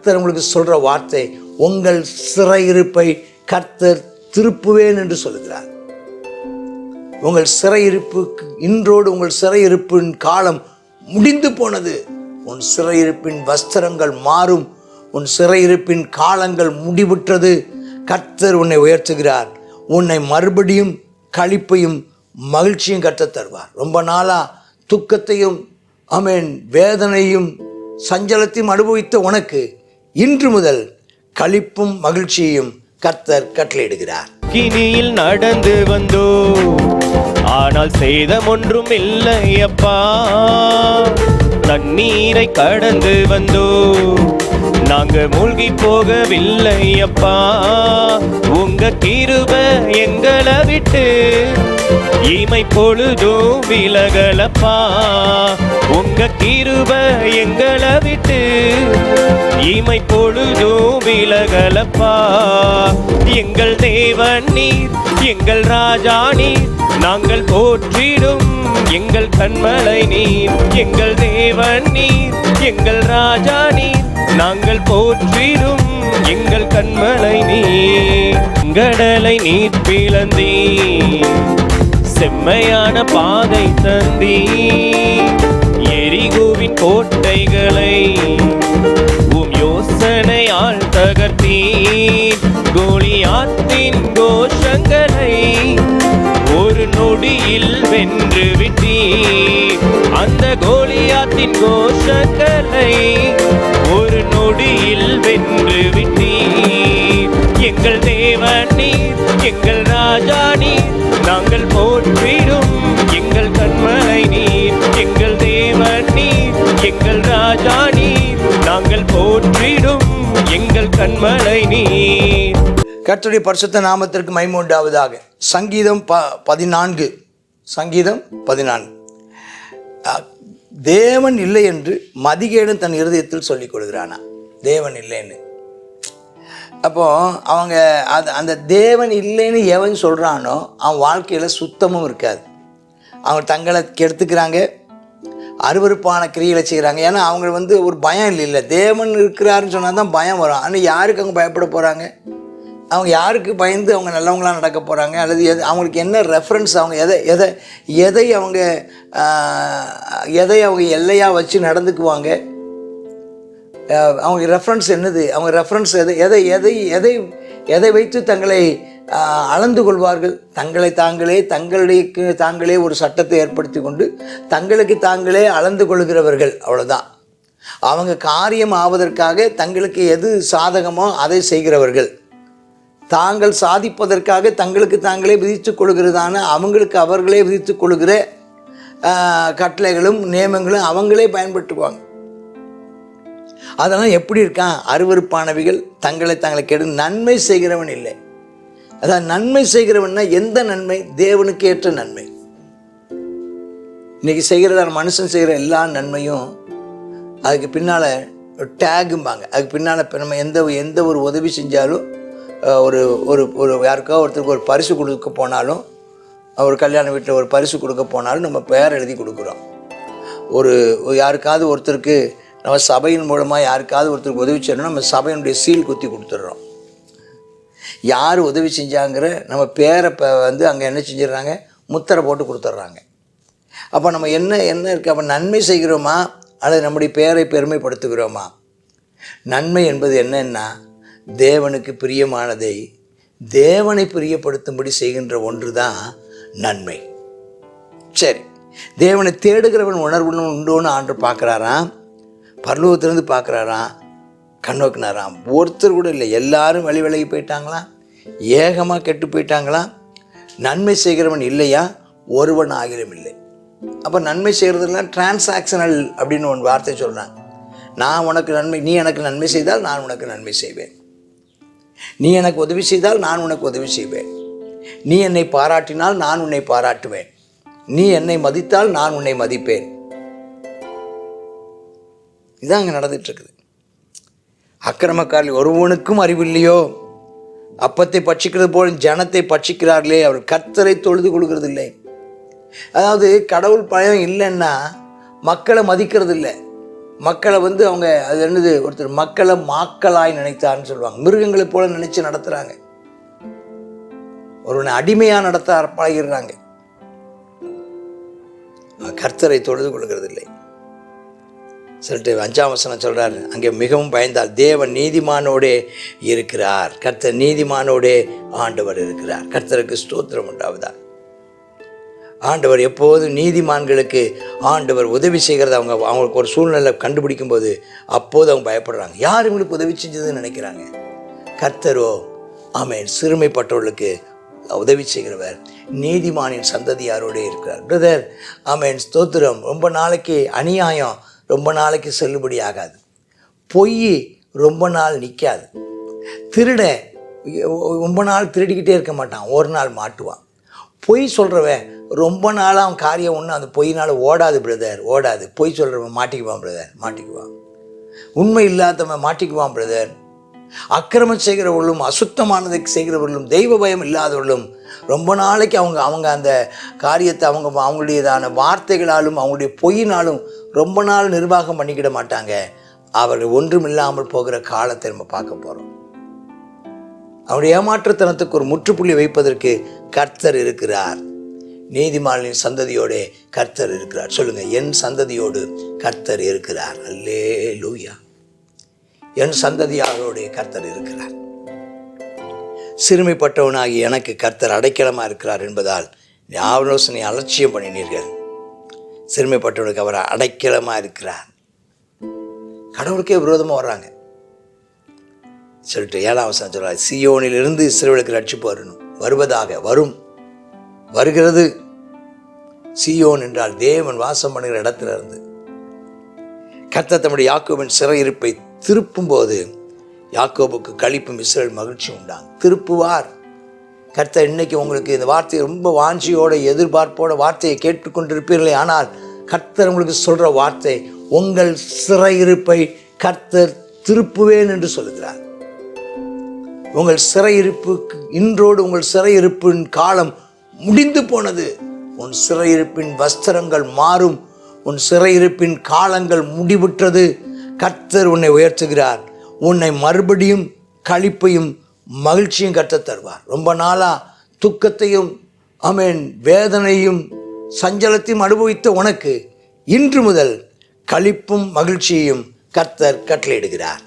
கர்த்தர் உங்களுக்கு சொல்கிற வார்த்தை, உங்கள் சிறையிருப்பை கர்த்தர் திருப்புவேன் என்று சொல்லுகிறார். உங்கள் சிறையிருப்புக்கு இன்றோடு உங்கள் சிறையிருப்பின் காலம் முடிந்து போனது. உன் சிறையிருப்பின் வஸ்திரங்கள் மாறும். உன் சிறையிருப்பின் காலங்கள் முடிவுற்றது. கர்த்தர் உன்னை உயர்த்துகிறார். உன்னை மறுபடியும் களிப்பையும் மகிழ்ச்சியும் கர்த்தர் தருவார். ரொம்ப நாளாக துக்கத்தையும் வேதனையும் சஞ்சலத்தையும் அனுபவித்த உனக்கு இன்று முதல் களிப்பும் மகிழ்ச்சியையும் கர்த்தர் கட்டளையிடுகிறார். கினியில் நடந்து வந்தோ, ஆனால் சேதம் ஒன்றும் இல்லை அப்பா. தண்ணீரை கடந்து வந்தோ, நாங்க மூழ்கி போகவில்லை அப்பா. உங்க கிருபை எங்களை விட்டு இமை பொழுதும் விலகலப்பா. உங்க கிருபை எங்களை விட்டு இமை பொழுதும் விலகலப்பா. எங்கள் தேவன் நீர், எங்கள் ராஜா நீர், நாங்கள் போற்றிடும் எங்கள் கண்மலை நீர். எங்கள் தேவன் நீர், எங்கள் ராஜா நீர், நாங்கள் போற்றிடும் எங்கள் கண்மலை நீர். கடலை நீர் பிளந்தீ, செம்மையான பாதை தந்தீ. எரிகோவின் கோட்டைகளை உம் யோசனையால் தகர்த்தீர். கோலியாத்தின் கோஷங்களை ஒரு நொடியில் வென்று விட்டீர். அந்த கோலியாத்தின் கோஷங்களை ஒரு நொடியில் வென்று விட்டீர். எங்கள் தேவன் நீர், எங்கள் ராஜா நீர், நாங்கள் போற்றிடும் எங்கள் கண்மலை நீர். எங்கள் தேவன் நீர், எங்கள் ராஜா நீர், நாங்கள் போற்றிடும் எங்கள் கண்மலை நீர். கர்த்தருடைய பரிசுத்த நாமத்திற்கு மகிமை உண்டாவதாக. சங்கீதம் 14. சங்கீதம் 14. தேவன் இல்லை என்று மதிகேடன் தன் இருதயத்தில் சொல்லிக் கொள்கிறானா? தேவன் இல்லைன்னு. அப்போ அவங்க அந்த தேவன் இல்லைன்னு எவன் சொல்கிறானோ அவன் வாழ்க்கையில் சுத்தமும் இருக்காது. அவங்க தங்களை கெடுத்துக்கிறாங்க, அருவருப்பான கிரியைகளை செய்கிறாங்க. ஏன்னா அவங்க ஒரு பயம் இல்லை. தேவன் இருக்கிறாருன்னு சொன்னால் தான் பயம் வரும். ஆனால் யாருக்கு அவங்க பயப்பட போகிறாங்க? அவங்க யாருக்கு பயந்து அவங்க நல்லவங்களாக நடக்க போகிறாங்க? அல்லது அவங்களுக்கு என்ன ரெஃபரன்ஸ்? அவங்க எதை அவங்க எல்லையாக வச்சு நடந்துக்குவாங்க? அவங்க ரெஃபரன்ஸ் என்னது? அவங்க ரெஃபரன்ஸ் எதை வைத்து தங்களை அளந்து கொள்வார்கள்? தாங்களே ஒரு சட்டத்தை ஏற்படுத்தி கொண்டு தங்களுக்கு தாங்களே அளந்து கொள்கிறவர்கள். அவ்வளோதான். அவங்க காரியம் ஆவதற்காக தங்களுக்கு எது சாதகமோ அதை செய்கிறவர்கள். தாங்கள் சாதிப்பதற்காக தங்களுக்கு தாங்களே விதித்து கொள்கிறதான அவர்களே விதித்து கொள்கிற கட்டளைகளும் நியமங்களும் அவங்களே பயன்படுத்துவாங்க. அதெல்லாம் எப்படி இருக்கான்? அருவருப்பானவைகள், தங்களை கெடு. நன்மை செய்கிறவன் இல்லை. அதான் நன்மை செய்கிறவன்னா எந்த நன்மை? தேவனுக்கு ஏற்ற நன்மை. இன்னைக்கு செய்கிறதான மனுஷன் செய்கிற எல்லா நன்மையும் அதுக்கு பின்னால் டேகும்பாங்க. அதுக்கு பின்னால் நம்ம எந்த ஒரு உதவி செஞ்சாலும், ஒரு யாருக்கோ ஒருத்தருக்கு ஒரு பரிசு கொடுக்க போனாலும், ஒரு கல்யாண வீட்டில் ஒரு பரிசு கொடுக்க போனாலும் நம்ம பெயர் எழுதி கொடுக்குறோம். யாருக்காவது ஒருத்தருக்கு நம்ம சபையின் மூலமாக யாருக்காவது ஒருத்தருக்கு உதவி செய்யணும், நம்ம சபையினுடைய சீல் குத்தி கொடுத்துட்றோம். யார் உதவி செஞ்சாங்கிற நம்ம பேரை அங்கே என்ன செஞ்சிடறாங்க? முத்திரை போட்டு கொடுத்துட்றாங்க. அப்போ நம்ம என்ன இருக்குது? அப்போ நன்மை செய்கிறோமா அல்லது நம்முடைய பேரை பெருமைப்படுத்துகிறோமா? நன்மை என்பது என்னன்னா, தேவனுக்கு பிரியமானதை தேவனை பிரியப்படுத்தும்படி செய்கின்ற ஒன்று தான் நன்மை. சரி, தேவனை தேடுகிறவன் உணர்வு உண்டோன்னு ஆண்டு பார்க்குறாராம். பரலோகத்திலேருந்து பார்க்குறாராம், கண்ணோக்கினாராம். ஒருத்தர் கூட இல்லை. எல்லாரும் விலகி போயிட்டாங்களாம், ஏகமாக கெட்டு போயிட்டாங்களாம். நன்மை செய்கிறவன் இல்லையா? ஒருவன் ஆகிலும் இல்லை. அப்போ நன்மை செய்கிறதுலாம் டிரான்சாக்ஷனல் அப்படின்னு ஒரு வார்த்தை சொல்கிறாங்க. நான் உனக்கு நன்மை, நீ எனக்கு நன்மை செய்தால் நான் உனக்கு நன்மை செய்வேன். நீ எனக்கு உதவி செய்தால் நான் உனக்கு உதவி செய்வேன். நீ என்னை பாராட்டினால் நான் உன்னை பாராட்டுவேன். நீ என்னை மதித்தால் நான் உன்னை மதிப்பேன். இதான் அங்கே நடந்துட்டு இருக்குது. அக்கிரமக்காரர்கள் ஒருவனுக்கும் அறிவில்லையோ? அப்பத்தை பட்சிக்கிறது போல ஜனத்தை பட்சிக்கிறார்களே, அவர் கர்த்தரை தொழுது கொள்கிறது இல்லை. அதாவது கடவுள் பயம் இல்லைன்னா மக்களை மதிக்கிறது இல்லை. மக்களை வந்து அவங்க அது என்னது, ஒருத்தர் மக்களை மாக்களாய் நினைத்தான்னு சொல்லுவாங்க. மிருகங்களை போல நினைச்சு நடத்துறாங்க. ஒருவனை அடிமையா நடத்த பழகிறாங்க. கர்த்தரை தொழுது கொள்கிறது இல்லை. சொல்லிட்டு 5ஆம் வசனம் சொல்றாரு, அங்கே மிகவும் பயந்தால் தேவன் நீதிமானோடே இருக்கிறார். கர்த்தர் நீதிமானோடே ஆண்டவர் இருக்கிறார். கர்த்தருக்கு ஸ்தோத்திரம் உண்டாவதா. ஆண்டவர் எப்போதும் நீதிமான்களுக்கு ஆண்டவர் உதவி செய்கிறத அவங்களுக்கு ஒரு சூழ்நிலை கண்டுபிடிக்கும் போது அப்போது அவங்க பயப்படுறாங்க. யார் இவங்களுக்கு உதவி செஞ்சதுன்னு நினைக்கிறாங்க. கர்த்தரோ ஆமென் சிறுமைப்பட்டவர்களுக்கு உதவி செய்கிறவர். நீதிமானின் சந்ததியாரோடே இருக்கிறார். பிரதர் ஆமென் ஸ்தோத்திரம். ரொம்ப நாளைக்கு அநியாயம் ரொம்ப நாளைக்கு செல்லுபடி ஆகாது. பொய் ரொம்ப நாள் நிற்காது. திருட ரொம்ப நாள் திருடிக்கிட்டே இருக்க மாட்டான், ஒரு நாள் மாட்டுவான். பொய் சொல்கிறவன் ரொம்ப நாளாக அவன் காரியம் ஒன்று அந்த பொய்னால் ஓடாது பிரதர், ஓடாது. பொய் சொல்கிறவன் மாட்டிக்குவான் பிரதர், மாட்டிக்குவான். உண்மை இல்லாதவன் மாட்டிக்குவான் பிரதர். அக்கிரமம் செய்கிறவர்களும் அசுத்தமானதை செய்கிறவர்களும் தெய்வ பயம் இல்லாதவர்களும் ரொம்ப நாளைக்கு அவங்க அந்த காரியத்தை அவங்களுடையதான வார்த்தைகளாலும் அவங்களுடைய பொய்யினாலும் ரொம்ப நாள் நிர்வாகம் பண்ணிக்கிட மாட்டாங்க. அவர்கள் ஒன்றும் இல்லாமல் போகிற காலத்தை நம்ம பார்க்க போகிறோம். அவருடைய ஏமாற்றுத்தனத்துக்கு ஒரு முற்றுப்புள்ளி வைப்பதற்கு கர்த்தர் இருக்கிறார். நீதிமானின் சந்ததியோடு கர்த்தர் இருக்கிறார். சொல்லுங்க, என் சந்ததியோடு கர்த்தர் இருக்கிறார். அல்லேலூயா. என் சந்ததியாரோடு கர்த்தர் இருக்கிறார். சிறுமைப்பட்டவனாகி எனக்கு கர்த்தர் அடைக்கலமாக இருக்கிறார் என்பதால் ஆலோசனை அலட்சியம் பண்ணினீர்கள். சிறுமைப்பட்டவனுக்கு அவர் அடைக்கலமாக இருக்கிறார். கடவுளுக்கே விரோதமாக வர்றாங்க சொல்லிட்டு 7ஆம் வசனம் சொல்றார், சீயோனிலிருந்து இஸ்ரவேலுக்கு ரட்சிப்பு வரணும், வருவதாக வருகிறது. சீயோன் என்றால் தேவன் வாசம் பண்ணுகிற இடத்துல இருந்து. கர்த்தர் தம்முடைய யாக்கோபின் சிறையிருப்பை திருப்பும் போது யாக்கோபுக்கு களிப்பும் இஸ்ரவேல் மகிழ்ச்சி உண்டாங்க. திருப்புவார் கர்த்தர். இன்னைக்கு உங்களுக்கு இந்த வார்த்தையை ரொம்ப வாஞ்சியோட எதிர்பார்ப்போட வார்த்தையை கேட்டுக்கொண்டிருப்பீர்களே, ஆனால் கர்த்தர் உங்களுக்கு சொல்ற வார்த்தை, உங்கள் சிறையிருப்பை கர்த்தர் திருப்புவேன் என்று சொல்லுகிறார். உங்கள் சிறையிருப்புக்கு இன்றோடு உங்கள் சிறையிருப்பின் காலம் முடிந்து போனது. உன் சிறையிருப்பின் வஸ்திரங்கள் மாறும். உன் சிறையிருப்பின் காலங்கள் முடிவுற்றது. கர்த்தர் உன்னை உயர்த்துகிறார். உன்னை மறுபடியும் களிப்பையும் மகிழ்ச்சியும் கர்த்தர் தருவார். ரொம்ப நாளாக துக்கத்தையும் ஆமென் வேதனையும் சஞ்சலத்தையும் அனுபவித்த உனக்கு இன்று முதல் களிப்பும் மகிழ்ச்சியையும் கர்த்தர் கட்டளையிடுகிறார்.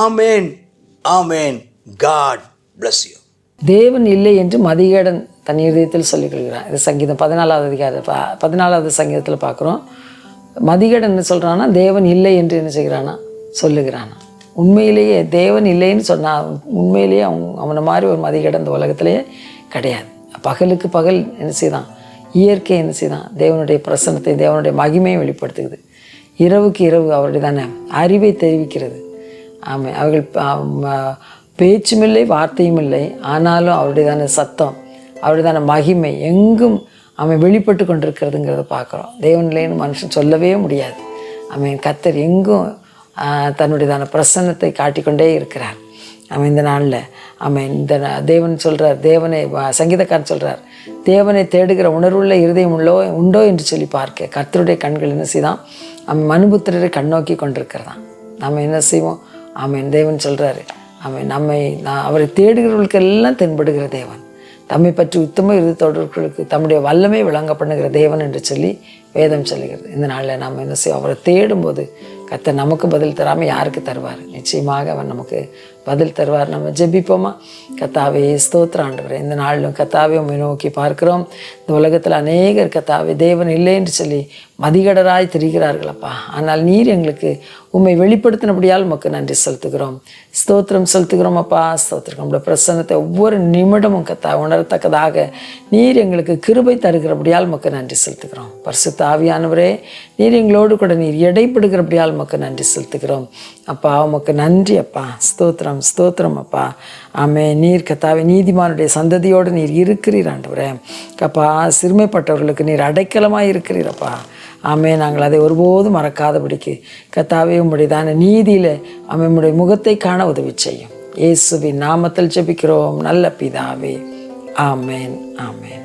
ஆமேன், ஆமேன். God bless you. தேவன் இல்லை என்று மதிகேடன் தன் இதயத்தில் சொல்லிக் கொள்கிறான். இது சங்கீதம் 14வது சங்கீதத்தில் பார்க்குறோம். மதிகேடன் என்ன சொல்கிறான்னா, தேவன் இல்லை என்று என்ன செய்கிறானா சொல்லுகிறானா. உண்மையிலேயே தேவன் இல்லைன்னு சொன்னால் உண்மையிலேயே அவனை மாதிரி ஒரு மதிகேடன் இந்த உலகத்திலேயே கிடையாது. பகலுக்கு பகல் என்ன செய்தான், இயற்கை என்ன செய்தான், தேவனுடைய பிரசன்னத்தை தேவனுடைய மகிமையை வெளிப்படுத்துகிறது. இரவுக்கு இரவு அவருடைய தானே அறிவை தெரிவிக்கிறது. ஆமாம், அவர்கள் பேச்சும் இல்லை வார்த்தையும் இல்லை, ஆனாலும் அவருடைய தானே சத்தம் அவருடைய தானே மகிமை எங்கும் அவன் வெளிப்பட்டு கொண்டிருக்கிறதுங்கிறத பார்க்குறோம். தேவன் இல்லைன்னு மனுஷன் சொல்லவே முடியாது. அவன் கர்த்தர் எங்கும் தன்னுடையதான பிரசன்னத்தை காட்டிக்கொண்டே இருக்கிறார். அவன் இந்த நாளில் அவன் இந்த தேவன் சொல்கிறார், தேவனை சங்கீதக்காரன் சொல்கிறார், தேவனை தேடுகிற உணர்வுள்ள இருதயம் உண்டோ என்று சொல்லி பார்க்க கர்த்தருடைய கண்கள் என்ன செய்தான், அவன் மனுபுத்திரரை கண்ணோக்கி கொண்டிருக்கிறதான். நம்ம என்ன செய்வோம், அவன் தேவன் சொல்கிறாரு, அவன் அவரை தேடுகிறவர்களுக்கு எல்லாம் தென்படுகிற தேவன், தம்மை பற்றி உத்தம இருதயத்தோடர்களுக்கு தம்முடைய வல்லமை விளங்க பண்ணுகிற தேவன் என்று சொல்லி வேதம் சொல்லுகிறது. இந்த நாளில் நாம் என்ன செய்வோம், அவரை தேடும்போது கர்த்தர் நமக்கு பதில் தராமல் யாருக்கு தருவார்? நிச்சயமாக அவர் நமக்கு பதில் தருவார். நம்ம ஜெபிப்போமா? கர்த்தாவே ஸ்தோத்திரம் ஆண்டவரே, இந்த நாளிலும் கர்த்தாவே உம்மை நோக்கி பார்க்கிறோம். இந்த உலகத்தில் அநேகர் கர்த்தாவே தேவன் இல்லை என்று சொல்லி மதிகடராய் திரிகிறார்களப்பா. ஆனால் நீர் எங்களுக்கு உம்மை வெளிப்படுத்தினபடியால் உமக்கு நன்றி செலுத்துகிறோம், ஸ்தோத்திரம் செலுத்துகிறோம் அப்பா. ஸ்தோத்திரம். நம்முடைய பிரசன்னத்தை ஒவ்வொரு நிமிடமும் உணரத்தக்கதாக நீர் எங்களுக்கு கிருபை தருகிறபடியால் உமக்கு நன்றி செலுத்துகிறோம். பரிசுத்த ஆவியானவரே, நீர் எங்களோடு கூட நீர் எடைப்படுகிறபடியால் உமக்கு நன்றி செலுத்துகிறோம் அப்பா. உமக்கு நன்றி அப்பா. ஸ்தோத்திரம் ஸ்தோத்திரம் அப்பா. ஆமே. நீர் கர்த்தாவே நீதிமானுடைய சந்ததியோடு நீர் இருக்கிறீர் ஆண்டவரே. அப்பா, சிறுமைப்பட்டவர்களுக்கு நீர் அடைக்கலமாக இருக்கிறீரப்பா. ஆமே. நாங்கள் அதை ஒருபோதும் மறக்காதபடிக்கு கர்த்தாவே உம்முடையதான நீதியில் உம்முடைய முகத்தை காண உதவி செய்யும். இயேசுவின் நாமத்தில் ஜெபிக்கிறோம் நல்ல பிதாவே. ஆமேன், ஆமேன்.